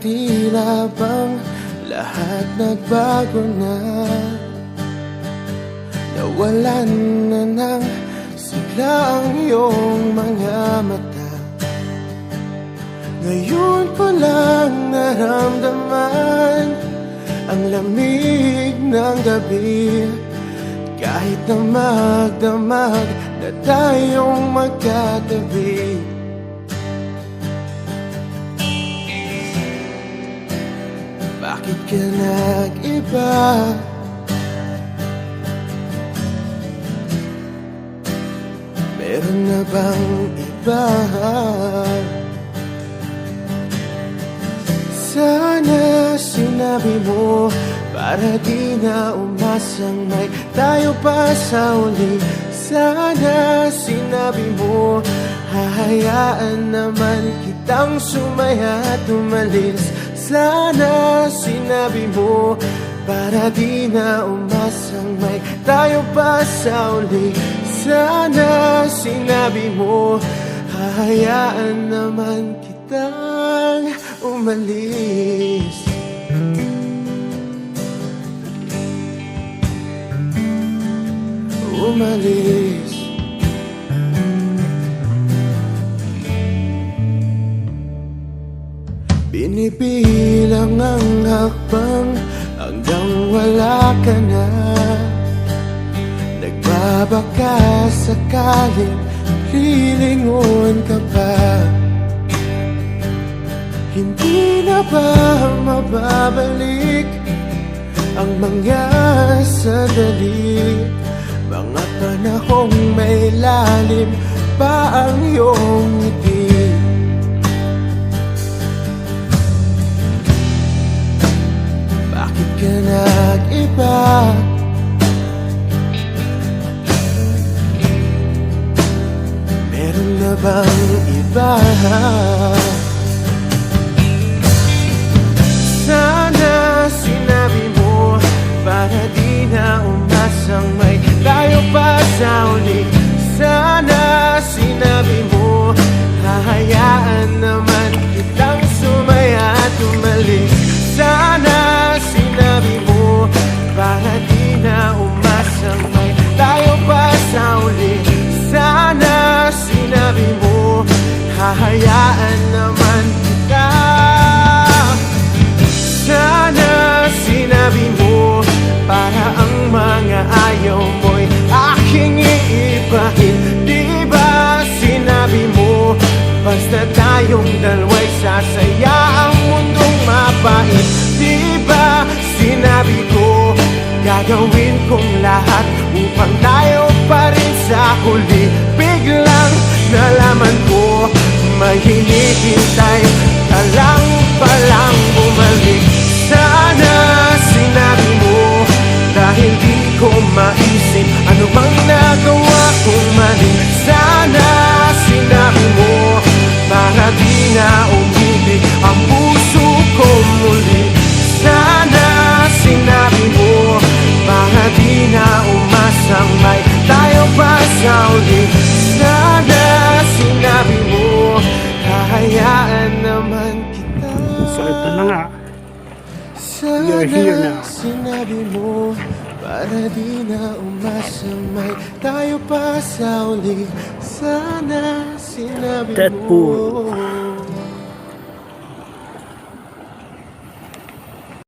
tila bang lahat nagbago na. Nawalan na ng sigla ang iyong mga mata. Ngayon ko lang naramdaman ang lamig ng gabi. Kahit na magdamag na tayong magkatabi. Bakit ka nag-iba? Meron na bang iba? Sana sinabi mo para di na umasang may tayo pa sa uli. Sana sinabi mo hahayaan naman kitang sumaya at umalis. Sana sinabi mo para di na umasang may tayo pa sa uli. Sana sinabi mo hahayaan naman kitang umalis. Umalis. Binibilang ang hakbang hanggang wala ka na. Nagbabaka sakaling lilingon ka pa. Hindi na ba mababalik ang mga sandali, mga panahong may lalim pa ang iyong ngiti? Bakit ka nag-iba? Meron na bang iba? Sana sinabi mo para di na umasang may tayo pa sa uli. Sana sinabi mo hahayaan naman kitang sumaya at umalis. Sana sinabi mo para di na umasang may tayo pa sa uli. Sana sinabi mo hahayaan naman kita. Sana sinabi mo para ang mga ayaw mo'y aking iibahin. Di ba sinabi mo basta tayong dalawa'y sasaya ang mundong mapait? Di ba sinabi ko gagawin kong lahat upang tayo pa rin sa huli? Biglang nalaman ko may hinihintay ka lang palang bumalik. Sana sinabi mo dahil di ko maisip ano bang nagawa kong mali. Sana sinabi mo para di na umibig ang puso ko muli. Sana sinabi mo para di na umasang may tayo pa sa uli. Sana sinabi mo hahayaan naman kita. So ito na nga. Sana Here now. sinabi mo para di na umasang may tayo pa sa uli. Sana sinabi Deadpool. mo